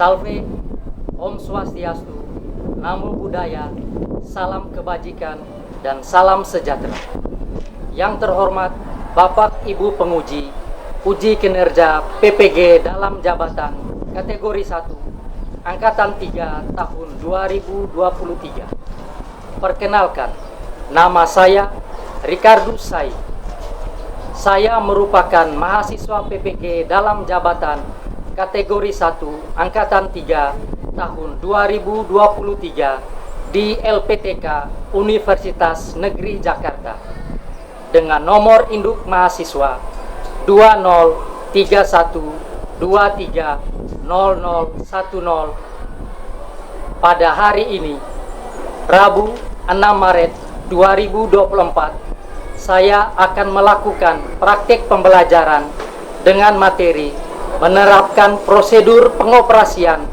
Salve, Om Swastiastu, Namo Buddhaya, salam kebajikan, dan salam sejahtera. Yang terhormat Bapak Ibu penguji, uji kinerja PPG dalam jabatan kategori 1, Angkatan 3 tahun 2023. Perkenalkan, nama saya Ricardo Sai. Saya merupakan mahasiswa PPG dalam jabatan kategori 1 Angkatan 3 tahun 2023 di LPTK Universitas Negeri Jakarta dengan nomor induk mahasiswa 2031230010 pada hari ini, Rabu 6 Maret 2024, saya akan melakukan praktik pembelajaran dengan materi menerapkan prosedur pengoperasian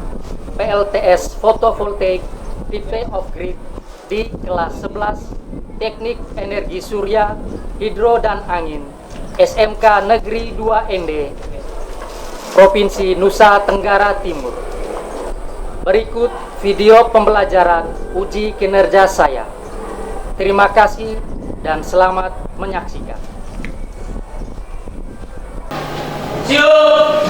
PLTS fotovoltaik tipe off-grid di kelas 11 Teknik Energi Surya, Hidro dan Angin SMK Negeri 2 ND, Provinsi Nusa Tenggara Timur. Berikut video pembelajaran uji kinerja saya. Terima kasih dan selamat menyaksikan. Siap.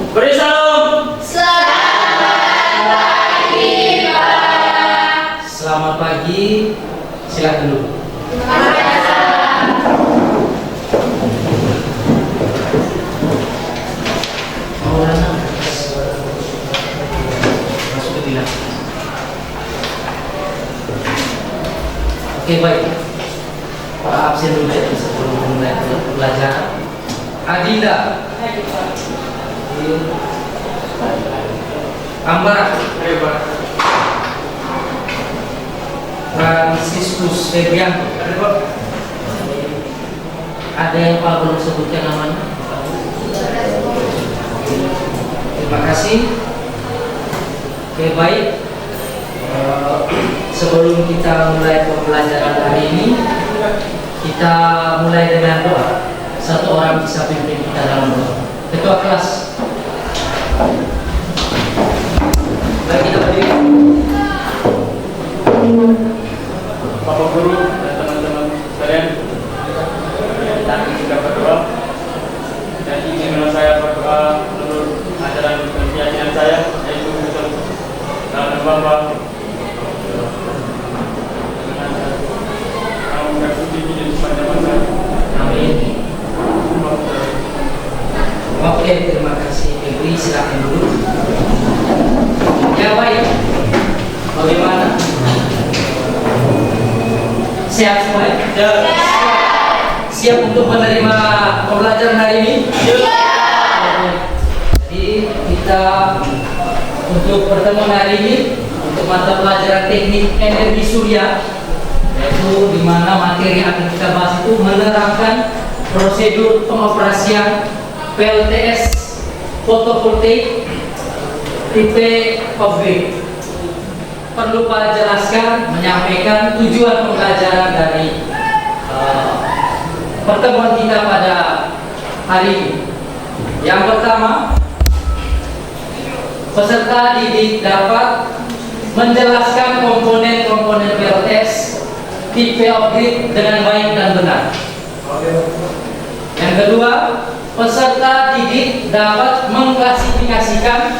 Beri salam. Selamat pagi, Pak. Selamat pagi, silakan dulu. Masuk ke bilang. Oke, baik. Pak absen dulu ya sebelum mulai pelajaran. Adinda. Ambar. Franciscus Febrianto. Ada yang Pak belum sebutkan namanya? Terima kasih. Oke, baik. Sebelum kita mulai pembelajaran hari ini, kita mulai dengan doa. Satu orang bisa pimpin kita dalam doa. Ketua kelas. Baik, kita berdiri. Bapak Guru dan teman-teman sekalian, kami sudah berdoa dan ingin saya berdoa menurut ajaran keyakinan saya, yaitu dalam nama Bapa, Amin. Oke, terima kasih. Febri, silakan dulu. Ya, baik. Bagaimana? Siap semua ya? Ya. Siap untuk menerima pembelajaran hari ini? Ya. Jadi kita untuk pertemuan hari ini untuk mata pelajaran teknik energi surya, yaitu di mana materi yang akan kita bahas itu menerapkan prosedur pengoperasian PLTS fotovoltaik tipe off-grid. Perlu Pak jelaskan, menyampaikan tujuan pembelajaran dari pertemuan kita pada hari ini. Yang pertama, peserta didik dapat menjelaskan komponen-komponen PLTS tipe off-grid dengan baik dan benar. Yang kedua, peserta didik dapat mengklasifikasikan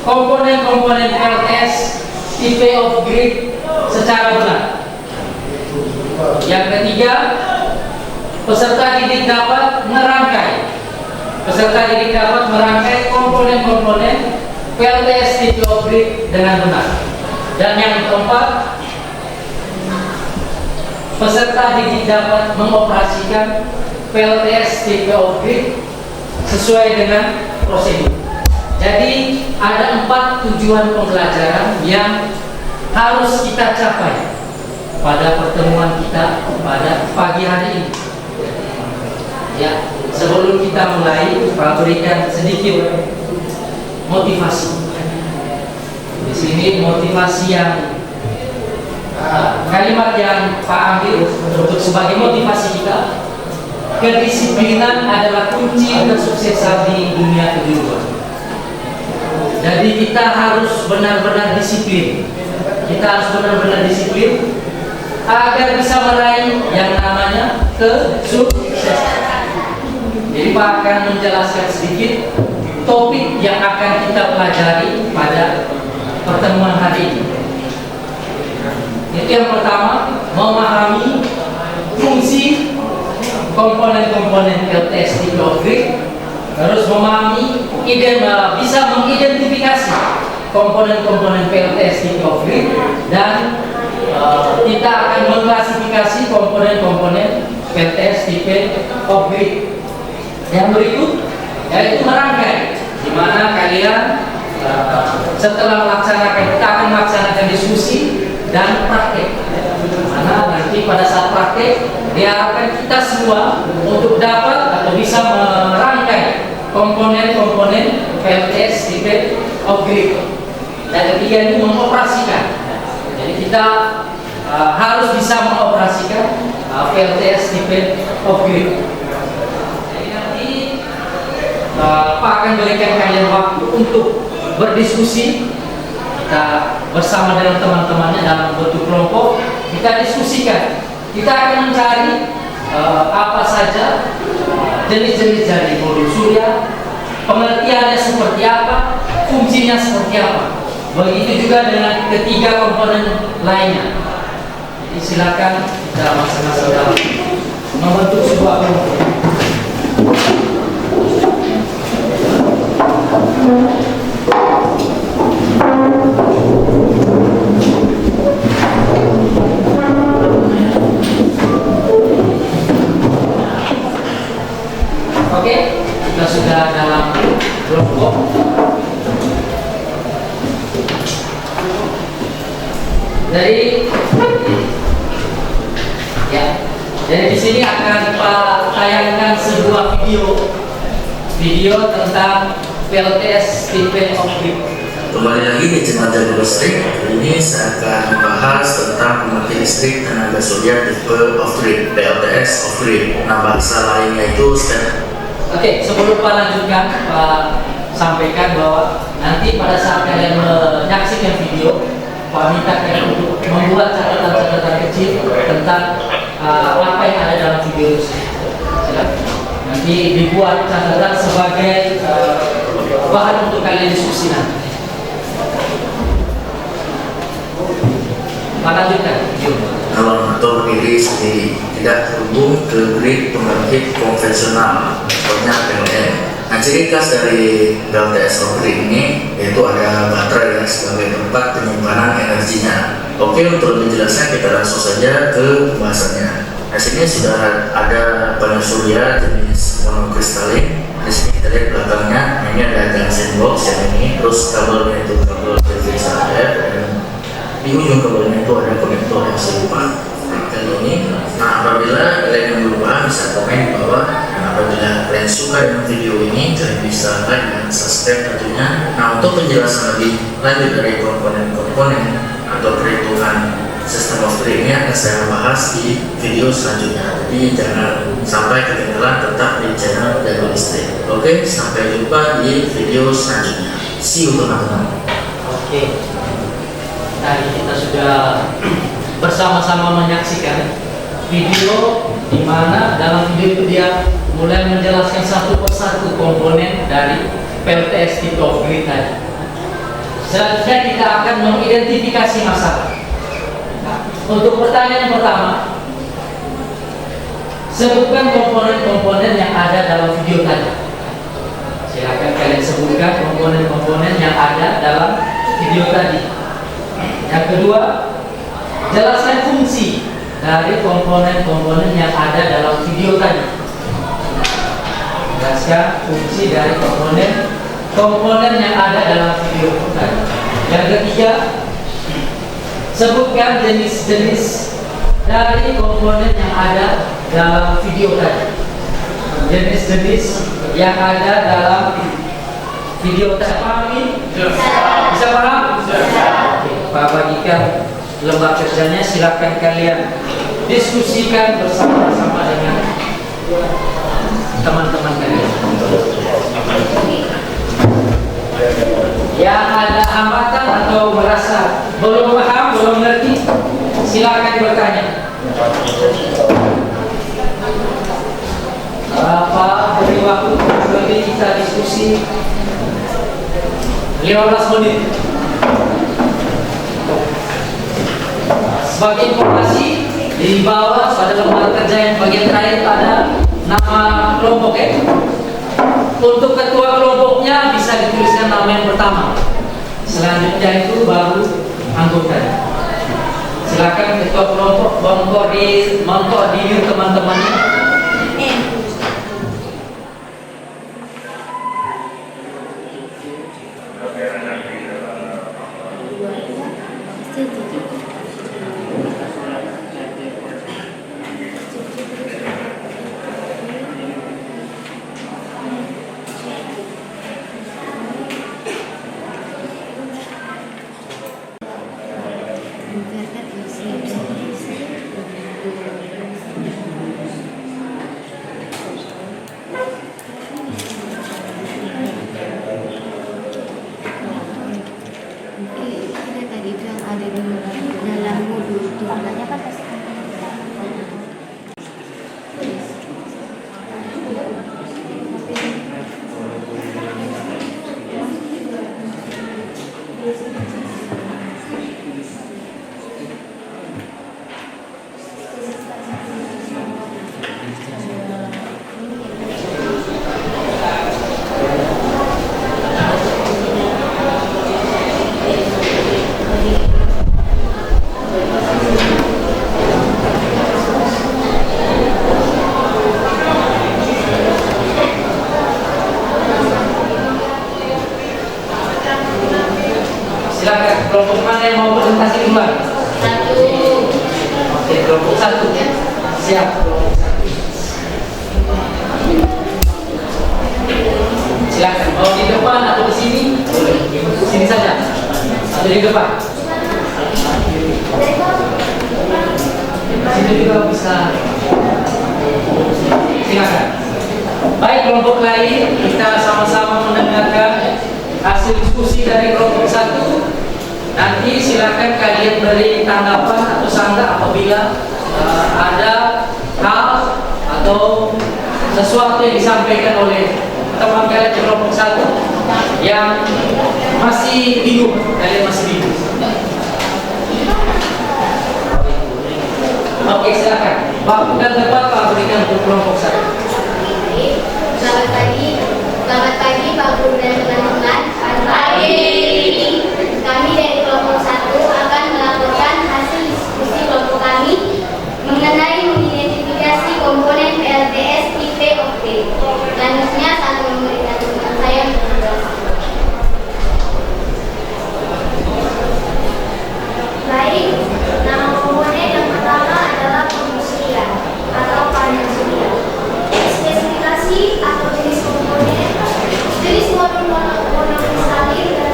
komponen-komponen PLTS tipe off-grid secara benar. Yang ketiga, peserta didik dapat merangkai komponen-komponen PLTS tipe off-grid dengan benar. Dan yang keempat, peserta didik dapat mengoperasikan PLTS tipe off-grid sesuai dengan prosedur. Jadi ada 4 tujuan pembelajaran yang harus kita capai pada pertemuan kita pada pagi hari ini. Ya, sebelum kita mulai, Pak berikan sedikit motivasi. Di sini motivasi yang kalimat yang Pak ambil untuk sebagai motivasi kita kedisiplinan adalah kunci kesuksesan di dunia kejuruan. Jadi kita harus benar-benar disiplin. Kita harus benar-benar disiplin agar bisa meraih yang namanya kesuksesan. Jadi Pak akan menjelaskan sedikit topik yang akan kita pelajari pada pertemuan hari ini. Itu yang pertama, memahami fungsi komponen-komponen LTS di grid, terus memahami bisa mengidentifikasi komponen-komponen PLTS di grid, dan kita akan mengklasifikasi komponen-komponen PLTS tipe off-grid. Yang berikut yaitu merangkai, di mana kalian setelah melaksanakan, kita akan melaksanakan diskusi dan praktek. Karena nanti pada saat praktek diharapkan kita semua untuk dapat atau bisa merangkai komponen-komponen PLTS tipe off-grid. Dan ketiga ini mengoperasikan. Jadi kita harus bisa mengoperasikan PLTS tipe off-grid. Jadi nanti Pak akan berikan kalian waktu untuk berdiskusi. Kita bersama dengan teman-temannya dalam bentuk kelompok, kita diskusikan. Kita akan mencari apa saja jenis-jenis dari modul surya, pengertiannya seperti apa, fungsinya seperti apa. Begitu juga dengan ketiga komponen lainnya. Jadi silakan kita masing-masing dalam membentuk sebuah kelompok. Oke, kita sudah dalam kelompok. Jadi di sini akan Pak tayangkan sebuah video tentang PLTS tipe off-grid. Kembali lagi di channel Jago Listrik. Kali ini saya akan membahas tentang pembangkit listrik tenaga surya tipe off-grid, PLTS off-grid. Nah, bahasa lainnya itu Oke, sebelum Pak lanjutkan, Pak sampaikan bahwa nanti pada saat kalian menyaksikan video, Pak minta kalian untuk membuat catatan-catatan kecil tentang apa yang ada dalam video itu. Silakan. Nanti dibuat catatan sebagai bahan untuk kalian diskusi nanti. Pak lanjutkan video. kalau motor berdiri sendiri tidak terhubung ke grid pembangkit konvensional, contohnya PLN. Nah, ciri khas dari PLTS off-grid ini yaitu ada baterai sebagai tempat penyimpanan energinya. Oke, untuk lebih jelasnya kita langsung saja ke pembahasannya. Nah, sini sudah ada panel surya jenis monokristalin. Di sini kita lihat belakangnya, ini ada junction box yang ini, terus kabelnya itu kabel PVC-RF, dan di ujung kabelnya itu ada konektor yang serupa. Dan ini, nah apabila kalian yang berubah bisa komen di bawah. Dan apabila kalian suka dengan video ini, kalian bisa like dan subscribe tentunya. Nah, untuk penjelasan lebih lanjut dari komponen-komponen atau perhitungan sistem off-grid ini akan saya bahas di video selanjutnya. Jadi jangan sampai ketinggalan, tetap di channel Jago Listrik. Oke, sampai jumpa di video selanjutnya. See you teman-teman. Oke. Tadi kita sudah bersama-sama menyaksikan video di mana dalam video itu dia mulai menjelaskan satu persatu komponen dari PLTS tipe off-grid tadi. Selanjutnya kita akan mengidentifikasi masalah. Nah, untuk pertanyaan pertama, sebutkan komponen-komponen yang ada dalam video tadi. Silakan kalian sebutkan komponen-komponen yang ada dalam video tadi. Yang kedua, jelaskan fungsi dari komponen-komponen yang ada dalam video tadi. Jelaskan fungsi dari komponen yang ada dalam video tadi. Yang ketiga, sebutkan jenis-jenis dari komponen yang ada dalam video tadi. Jenis-jenis yang ada dalam video tadi. Pahami? Bisa paham? Pak bagikan lembar kerjanya, silakan kalian diskusikan bersama-sama dengan teman-teman kalian. Yang ada hambatan atau merasa belum paham, belum ngerti, silakan bertanya. Beri waktu lebih kita diskusi 15 menit. Sebagai informasi, di bawah pada lembar kerja yang bagian terakhir ada nama kelompok ya. Untuk ketua kelompoknya bisa dituliskan nama yang pertama. Selanjutnya itu baru anggota. Silakan ketua kelompok mengkoordinir teman-temannya. Silakan, kelompok mana yang mau presentasi duluan? Oke, kelompok 1 ya. Siap, kelompok 1. Silakan, mau di depan atau di sini? Boleh, di sini saja. Atau di depan? Di sini juga bisa. Silakan. Baik, kelompok lain, kita sama-sama mendengarkan hasil diskusi dari kelompok 1. Nanti silakan kalian beri tanggapan atau sanggah apabila ada hal atau sesuatu yang disampaikan oleh teman kalian di kelompok 1 yang masih bingung, kalian masih bingung. Oke, silakan. Waktu dan tempat Pak berikan untuk kelompok 1. Selamat pagi Pak Guru dan teman-teman. Pagi. Kami dari kelompok 1 akan melaporkan hasil diskusi kelompok kami mengenai mengidentifikasi komponen PLTS tipe Okte. Selanjutnya saya memberikan teman saya menjelaskan. Baik, nama komponen yang pertama adalah pengungsian atau panel surya. Spesifikasi atau jenis komponen, jenis modul monokristalin dan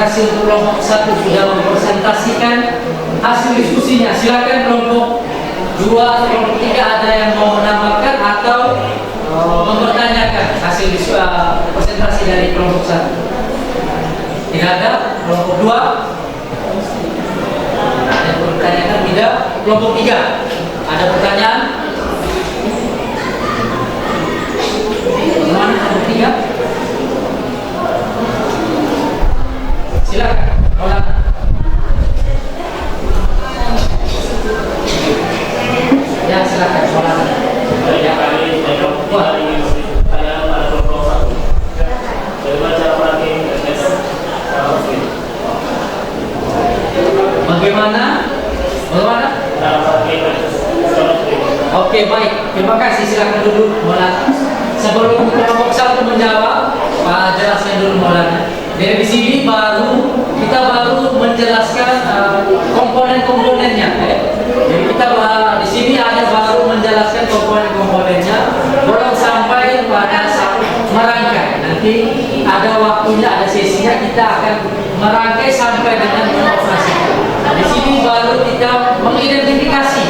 berhasil kelompok 1 sudah mempresentasikan hasil diskusinya. Silakan kelompok 2 atau kelompok 3 ada yang mau menambahkan atau mempertanyakan hasil presentasi dari kelompok 1. Tidak ada. Kelompok 2 ada yang mempertanyakan? Tidak. Kelompok 3 ada pertanyaan? Bagaimana kelompok 3? Silakan. Maulana. Ya, silakan. Maulana. Banyak kali saya ingin bertanya pada kelompok 1. Bagaimana cara melatih tes secara rutin? Bagaimana cara melatih tes secara rutin? Oke, baik. Terima kasih. Silakan duduk, Maulana. Sebelum kelompok 1 menjawab, Pak jelaskan dulu Maulana. Dari sini kita baru menjelaskan komponen-komponennya. Jadi kita di sini ada baru menjelaskan komponen-komponennya, belum sampai pada saat merangkai. Nanti ada waktunya, ada sesinya, kita akan merangkai sampai dengan mengoperasikan. Di sini baru kita mengidentifikasi.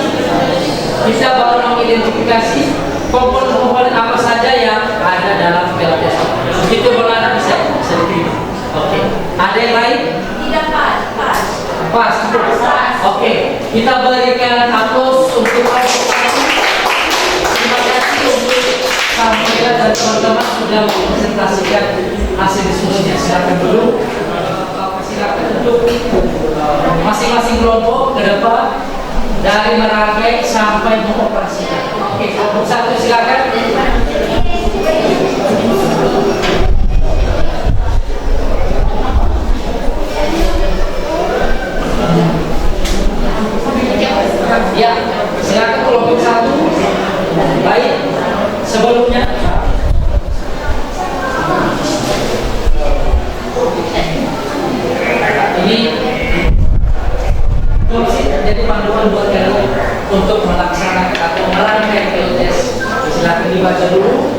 Kita baru mengidentifikasi komponen-komponen apa saja yang ada dalam PLTS. Begitu Maulana, bisa diterima. Oke. Ada yang lain? Tidak pas. Pas. Oke. Kita berikan aplaus untuk kelompok 1. Terima kasih untuk Samuel dan teman-teman sudah mempresentasikan hasil diskusinya. Silakan dulu. Silakan untuk masing-masing kelompok ke depan dari merangkai sampai mengoperasikan. Oke, kelompok 1 silakan. Ya, silakan kelompok 1. Baik, sebelumnya ini jadi panduan buat kalian untuk melaksanakan atau merangkai PLTS. Silakan dibaca dulu.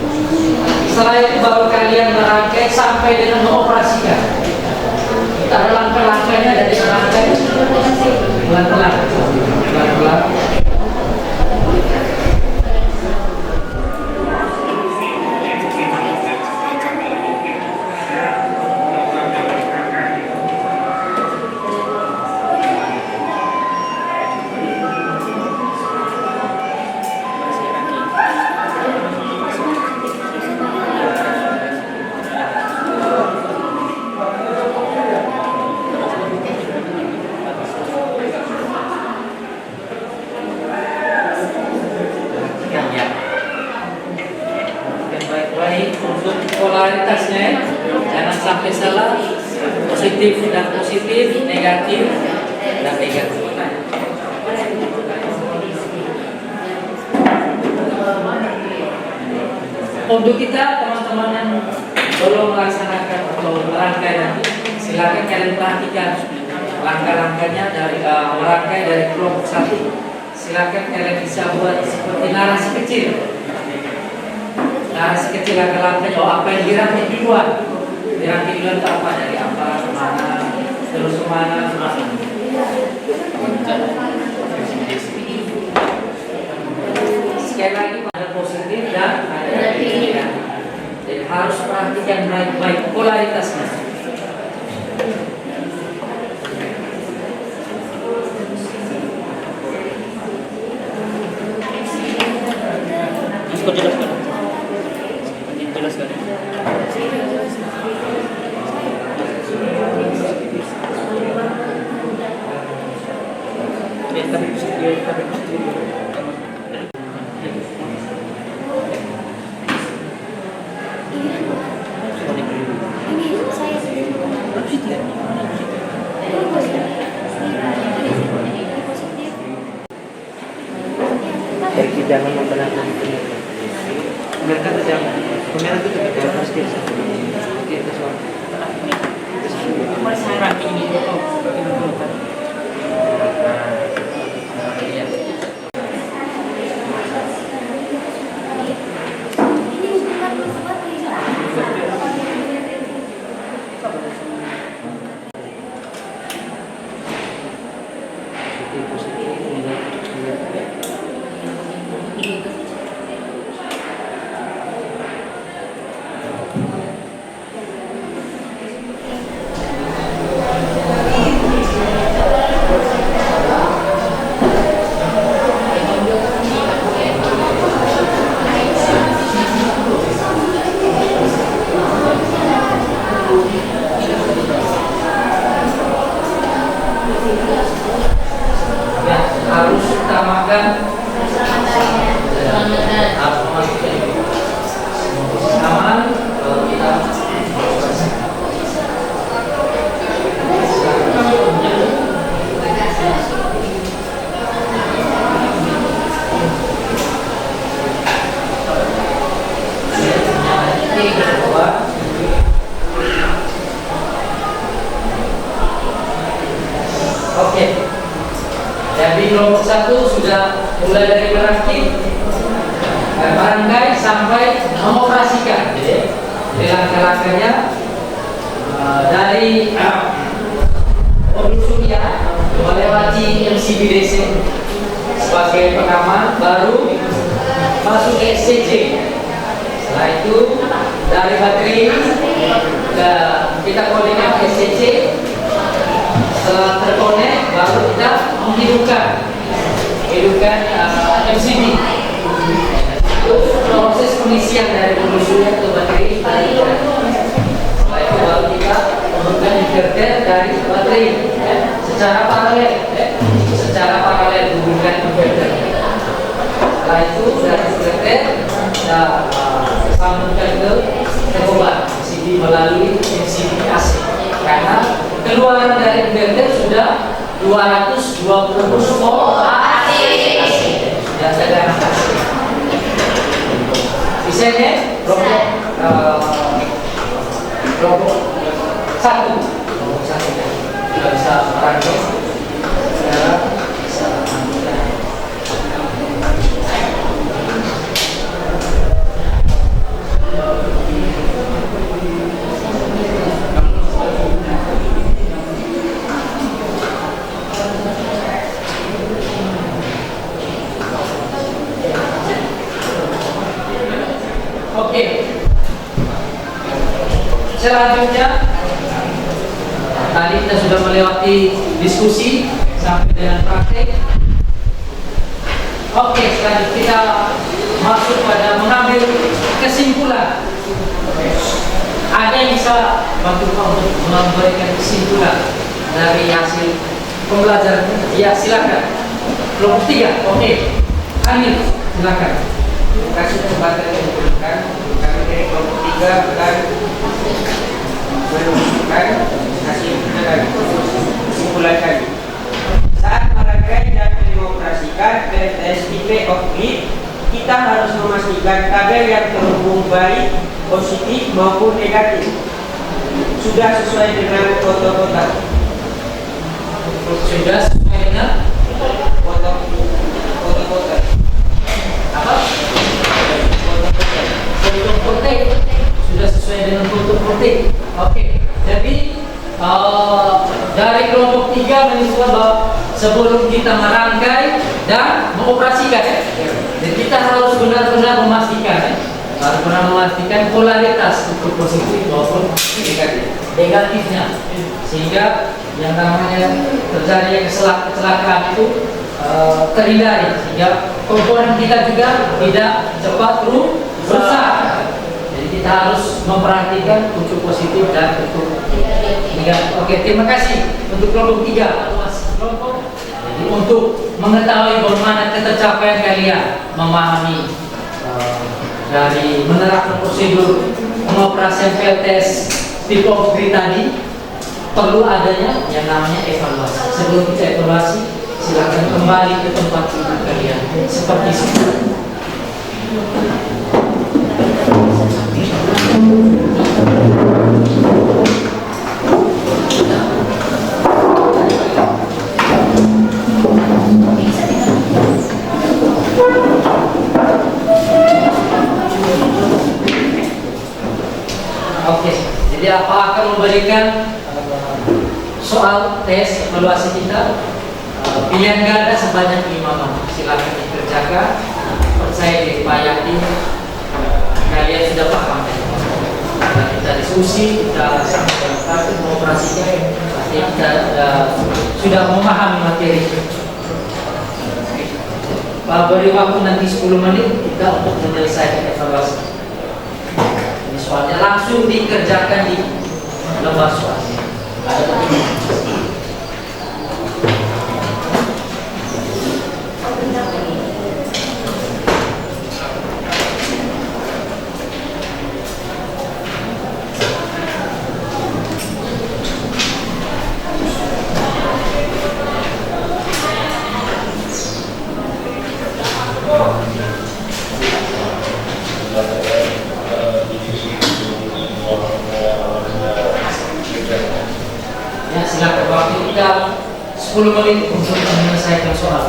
Setelah itu baru kalian merangkai sampai dengan mengoperasikan. Kita ada langkah-langkahnya dari merangkai pelan-pelan. Untuk polaritasnya jangan sampai salah, positif dan positif, negatif dan negatif. Untuk kita teman-teman yang belum melaksanakan atau merangkai nanti, silakan kalian perhatikan langkah-langkahnya dari merangkai dari kelompok 1. Silakan kalian bisa buat seperti narasi kecil. Narasi kecil langkah-langkahnya, apa yang dirangkai duluan. Dirangkai duluan itu apa, dari apa, kemana, terus kemana. Sekali lagi ada positif dan ada negatif. Jadi harus perhatikan baik-baik polaritasnya. Jelaskan. Jangan memperlakukan mereka jangan pemerintah itu tidak harus kita selamatkan. Harus memastikan aman kalau kita Oke, jadi kelompok 1 sudah mulai dari merakit, merangkai sampai mengoperasikan. Jadi langkah-langkahnya dari Surya melewati MCBDC sebagai pengaman, baru masuk ke SCC. Setelah itu dari baterai kita koordinat ke SCC. Setelah terkonek baru kita menghidupkan MCB. Itu proses pengisian dari pengisian ke baterai. Setelah itu baru kita menggunakan inverter dari baterai secara paralel hubungkan inverter. Setelah itu dari inverter kita sambungkan ke tekoban MCB melalui MCB AC, karena keluaran dari inverter sudah 220 volt AC. Sudah tegangan AC. Misalnya kelompok 1 sudah bisa merangkai. Sekarang bisa Oke. Selanjutnya tadi kita sudah melewati diskusi sampai dengan praktek. Oke, selanjutnya kita masuk pada mengambil kesimpulan. Ada yang bisa bantu untuk memberikan kesimpulan dari hasil pembelajaran? Ya, silakan. Kelompok 3. Oke. Anil, silakan. Kasih kesempatan yang diberikan. Kami dari kelompok 3 akan menunjukkan hasil kesimpulan kami. Saat merangkai dan mengoperasikan PLTS tipe off-grid, kita harus memastikan kabel yang terhubung baik, positif maupun negatif sudah sesuai dengan foto-foto. Sudah sesuai dengan Foto-foto. apa? Fotovoltaik. Sudah sesuai dengan fotovoltaik. Oke. Jadi dari kelompok 3 menunjukkan bahwa sebelum kita merangkai dan mengoperasikan, jadi kita harus benar-benar memastikan, polaritas untuk positif maupun negatifnya, sehingga yang namanya terjadi kecelakaan itu terhindari, sehingga komponen kita juga tidak cepat rusak. Jadi kita harus memperhatikan unsur positif dan unsur negatif. Oke, terima kasih untuk kelompok 3. Jadi untuk mengetahui bagaimana ketercapaian kalian memahami dari menerapkan prosedur pengoperasian PLTS tipe off-grid tadi, perlu adanya yang namanya evaluasi. Sebelum kita evaluasi, silakan kembali ke tempat duduk kalian seperti semula. Oke, jadi apa akan memberikan soal tes evaluasi kita? Pilihan ganda sebanyak 5. Silakan dikerjakan. Saya diri Pak yakin kalian sudah paham. Kita diskusi, kita sampai mengoperasikan, pasti kita sudah memahami materi. Pak beri waktu nanti 10 menit kita untuk menyelesaikan evaluasi. Ini soalnya langsung dikerjakan di lembar soal. Ada Ya, silakan waktu kita 10 menit untuk menyelesaikan soal.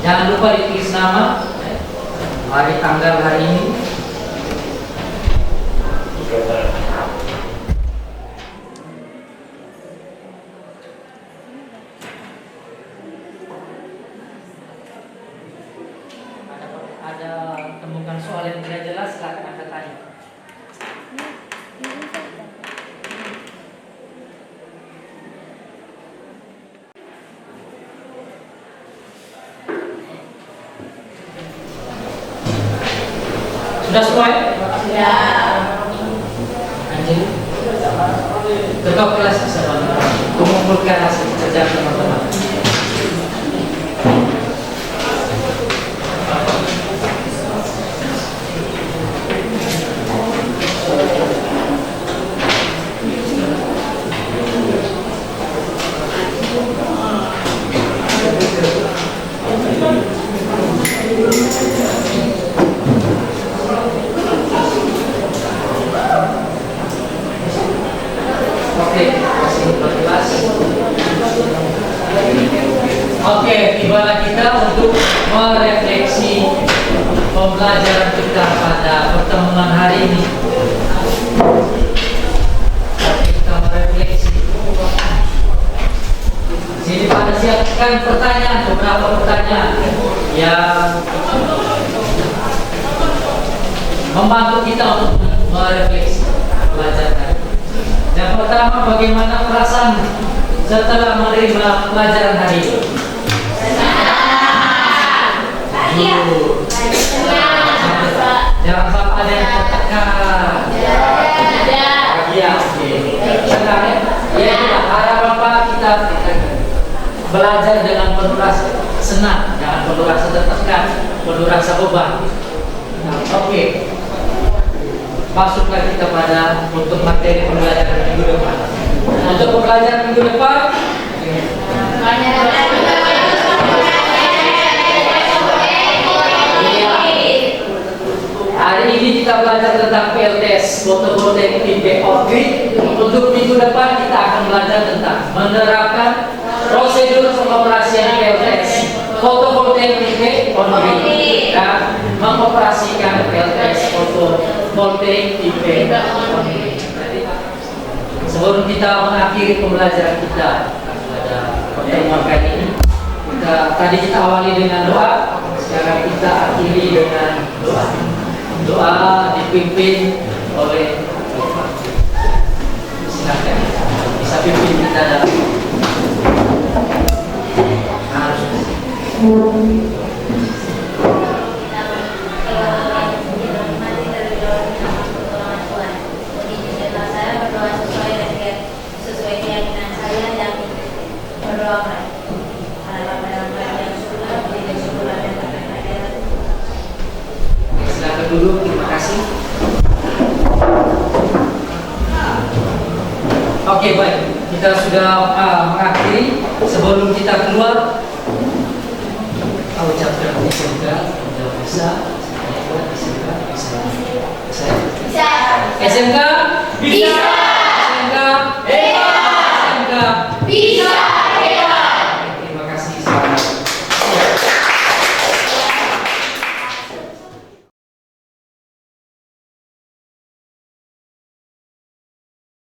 Jangan lupa ditulis nama, hari tanggal hari ini. Ada temukan soal yang tidak jelas, silakan Anda tanya. Sudah semua ya? Ya. Anjing. Ketua kelas bisa bantu mengumpulkan hasil kerja teman-teman. Oke, tibalah kita untuk merefleksi pembelajaran kita pada pertemuan hari ini. Kita merefleksi. Jadi pada siapkan pertanyaan, beberapa pertanyaan yang membantu kita untuk merefleksi pelajaran. Yang pertama, bagaimana perasaan setelah menerima pelajaran hari ini? Jangan sampai ada yang tertekan. Iya, oke. Senang ya? Ya, harapan Pak kita belajar dengan penuh rasa senang, jangan penuh rasa tertekan, penuh rasa beban. Oke. Masuklah kita pada untuk materi pembelajaran minggu depan. Untuk pembelajaran minggu depan, hari ini kita belajar tentang PLTS, photovoltaic PV off-grid. Untuk minggu depan kita akan belajar tentang menerapkan prosedur pengoperasian PLTS, photovoltaic PV on-grid, dan mengoperasikan PLTS photovoltaic PV on-grid. Sebelum kita mengakhiri pembelajaran kita pada pertemuan kali ini, tadi kita awali dengan doa, sekarang kita akhiri dengan doa. Doa dipimpin oleh Bapak. Silakan bisa pimpin kita dalam dulu, terima kasih. Oke, baik, kita sudah mengakhiri. Sebelum kita keluar, ucapkan SMK, bisa, SMK.